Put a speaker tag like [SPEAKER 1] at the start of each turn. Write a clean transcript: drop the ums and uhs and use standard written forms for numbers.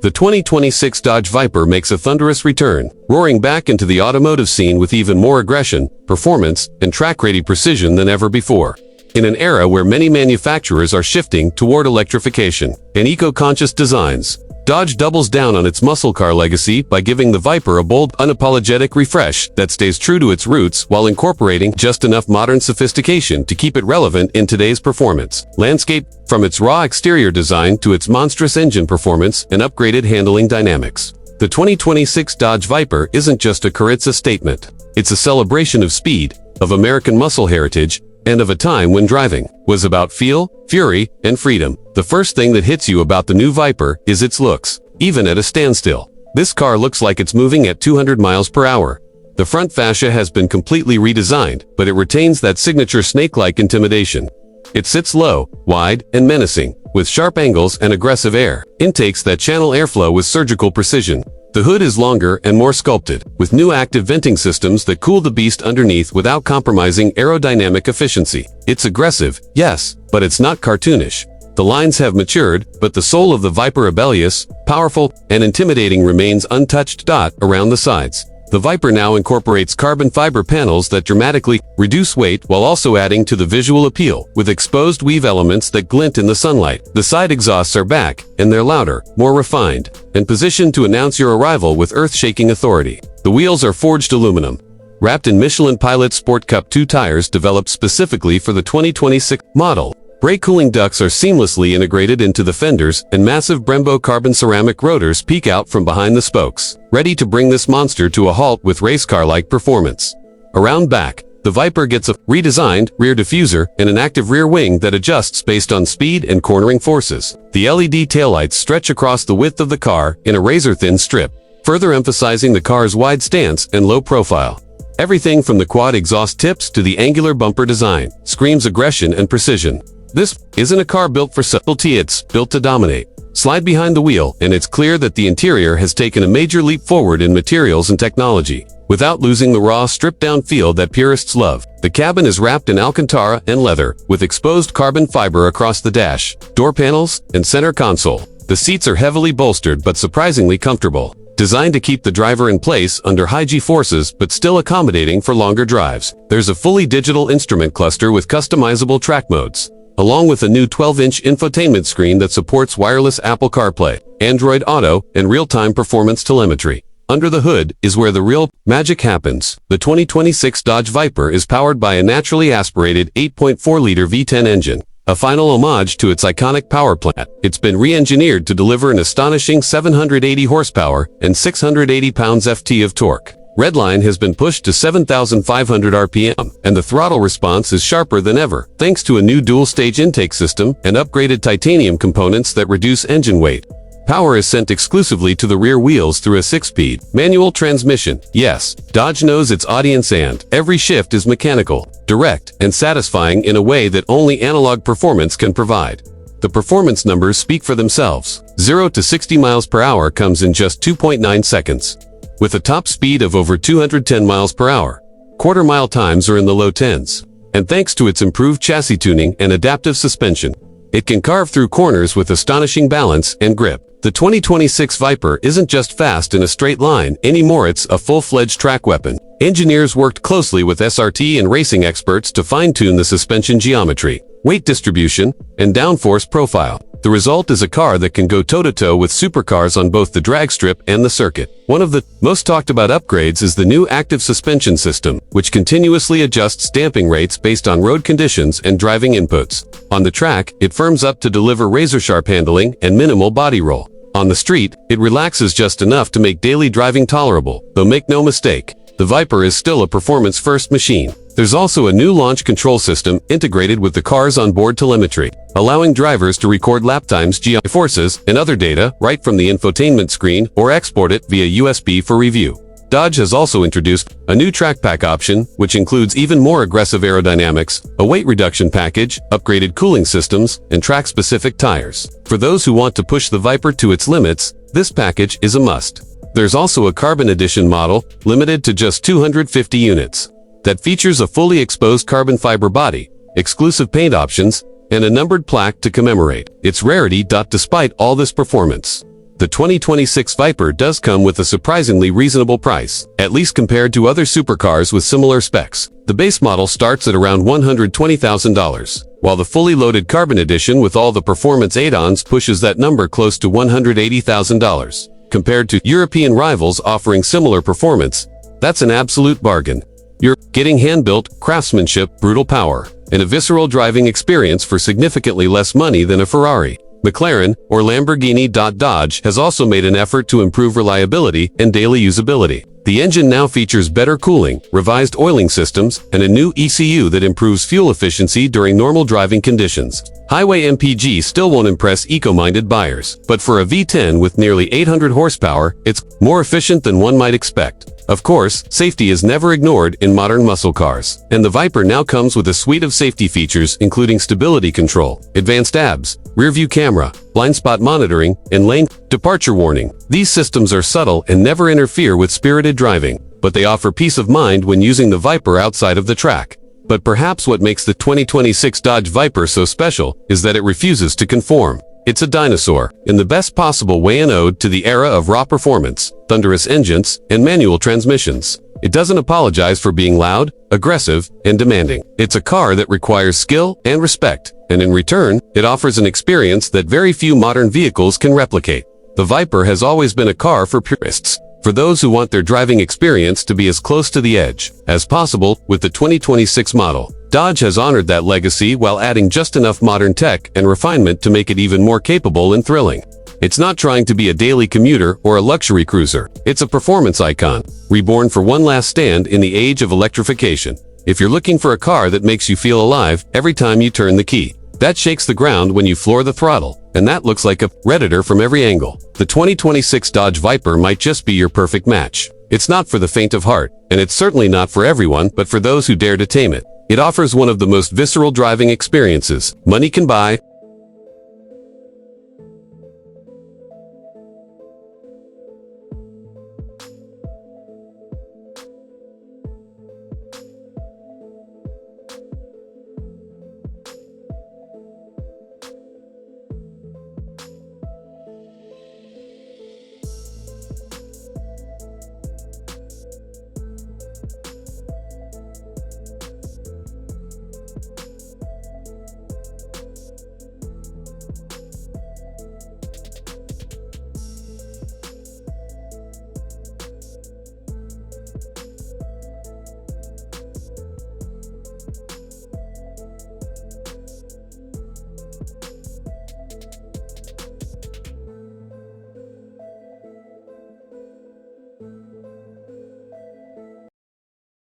[SPEAKER 1] The 2026 Dodge Viper makes a thunderous return, roaring back into the automotive scene with even more aggression, performance, and track-ready precision than ever before. In an era where many manufacturers are shifting toward electrification and eco-conscious designs, Dodge doubles down on its muscle car legacy by giving the Viper a bold, unapologetic refresh that stays true to its roots while incorporating just enough modern sophistication to keep it relevant in today's performance landscape, from its raw exterior design to its monstrous engine performance and upgraded handling dynamics. The 2026 Dodge Viper isn't just a Carrizza statement. It's a celebration of speed, of American muscle heritage, and of a time when driving was about feel, fury, and freedom. The first thing that hits you about the new Viper is its looks, even at a standstill. This car looks like it's moving at 200 miles per hour. The front fascia has been completely redesigned, but it retains that signature snake-like intimidation. It sits low, wide, and menacing, with sharp angles and aggressive air intakes that channel airflow with surgical precision. The hood is longer and more sculpted, with new active venting systems that cool the beast underneath without compromising aerodynamic efficiency. It's aggressive, yes, but it's not cartoonish. The lines have matured, but the soul of the Viper, rebellious, powerful, and intimidating, remains untouched. Around the sides, the Viper now incorporates carbon fiber panels that dramatically reduce weight while also adding to the visual appeal, with exposed weave elements that glint in the sunlight. The side exhausts are back, and they're louder, more refined, and positioned to announce your arrival with earth-shaking authority. The wheels are forged aluminum, wrapped in Michelin Pilot Sport Cup 2 tires developed specifically for the 2026 model. Brake cooling ducts are seamlessly integrated into the fenders, and massive Brembo carbon ceramic rotors peek out from behind the spokes, ready to bring this monster to a halt with race car-like performance. Around back, the Viper gets a redesigned rear diffuser and an active rear wing that adjusts based on speed and cornering forces. The LED taillights stretch across the width of the car in a razor-thin strip, further emphasizing the car's wide stance and low profile. Everything from the quad exhaust tips to the angular bumper design screams aggression and precision. This isn't a car built for subtlety, it's built to dominate. Slide behind the wheel, and it's clear that the interior has taken a major leap forward in materials and technology, without losing the raw, stripped-down feel that purists love. The cabin is wrapped in Alcantara and leather, with exposed carbon fiber across the dash, door panels, and center console. The seats are heavily bolstered but surprisingly comfortable, designed to keep the driver in place under high G-forces but still accommodating for longer drives. There's a fully digital instrument cluster with customizable track modes, along with a new 12-inch infotainment screen that supports wireless Apple CarPlay, Android Auto, and real-time performance telemetry. Under the hood is where the real magic happens. The 2026 Dodge Viper is powered by a naturally aspirated 8.4-liter V10 engine, a final homage to its iconic power plant. It's been re-engineered to deliver an astonishing 780 horsepower and 680 pounds-ft of torque. Redline has been pushed to 7,500 RPM, and the throttle response is sharper than ever, thanks to a new dual-stage intake system and upgraded titanium components that reduce engine weight. Power is sent exclusively to the rear wheels through a 6-speed manual transmission. Yes, Dodge knows its audience, and every shift is mechanical, direct, and satisfying in a way that only analog performance can provide. The performance numbers speak for themselves. 0 to 60 miles per hour comes in just 2.9 seconds. With a top speed of over 210 miles per hour, quarter-mile times are in the low tens. And thanks to its improved chassis tuning and adaptive suspension, it can carve through corners with astonishing balance and grip. The 2026 Viper isn't just fast in a straight line anymore, it's a full-fledged track weapon. Engineers worked closely with SRT and racing experts to fine-tune the suspension geometry, weight distribution, and downforce profile. The result is a car that can go toe-to-toe with supercars on both the drag strip and the circuit. One of the most talked about upgrades is the new active suspension system, which continuously adjusts damping rates based on road conditions and driving inputs. On the track, it firms up to deliver razor-sharp handling and minimal body roll. On the street, it relaxes just enough to make daily driving tolerable, though make no mistake, the Viper is still a performance-first machine. There's also a new launch control system integrated with the car's onboard telemetry, allowing drivers to record lap times, G-forces, and other data right from the infotainment screen or export it via USB for review. Dodge has also introduced a new track pack option, which includes even more aggressive aerodynamics, a weight reduction package, upgraded cooling systems, and track-specific tires. For those who want to push the Viper to its limits, this package is a must. There's also a Carbon Edition model, limited to just 250 units, that features a fully exposed carbon fiber body, exclusive paint options, and a numbered plaque to commemorate its rarity. Despite all this performance, the 2026 Viper does come with a surprisingly reasonable price, at least compared to other supercars with similar specs. The base model starts at around $120,000, while the fully loaded Carbon Edition with all the performance add-ons pushes that number close to $180,000. Compared to European rivals offering similar performance, that's an absolute bargain. You're getting hand-built, craftsmanship, brutal power, and a visceral driving experience for significantly less money than a Ferrari. McLaren, or Lamborghini. Dodge has also made an effort to improve reliability and daily usability. The engine now features better cooling, revised oiling systems, and a new ECU that improves fuel efficiency during normal driving conditions. Highway MPG still won't impress eco-minded buyers, but for a V10 with nearly 800 horsepower, it's more efficient than one might expect. Of course, safety is never ignored in modern muscle cars, and the Viper now comes with a suite of safety features including stability control, advanced ABS, rear-view camera, blind spot monitoring, and lane departure warning. These systems are subtle and never interfere with spirited driving, but they offer peace of mind when using the Viper outside of the track. But perhaps what makes the 2026 Dodge Viper so special is that it refuses to conform. It's a dinosaur, in the best possible way, an ode to the era of raw performance, thunderous engines, and manual transmissions. It doesn't apologize for being loud, aggressive, and demanding. It's a car that requires skill and respect, and in return, it offers an experience that very few modern vehicles can replicate. The Viper has always been a car for purists, for those who want their driving experience to be as close to the edge as possible. With the 2026 model, Dodge has honored that legacy while adding just enough modern tech and refinement to make it even more capable and thrilling. It's not trying to be a daily commuter or a luxury cruiser. It's a performance icon, reborn for one last stand in the age of electrification. If you're looking for a car that makes you feel alive every time you turn the key, that shakes the ground when you floor the throttle, and that looks like a Redditor from every angle, the 2026 Dodge Viper might just be your perfect match. It's not for the faint of heart, and it's certainly not for everyone, but for those who dare to tame it. It offers one of the most visceral driving experiences money can buy,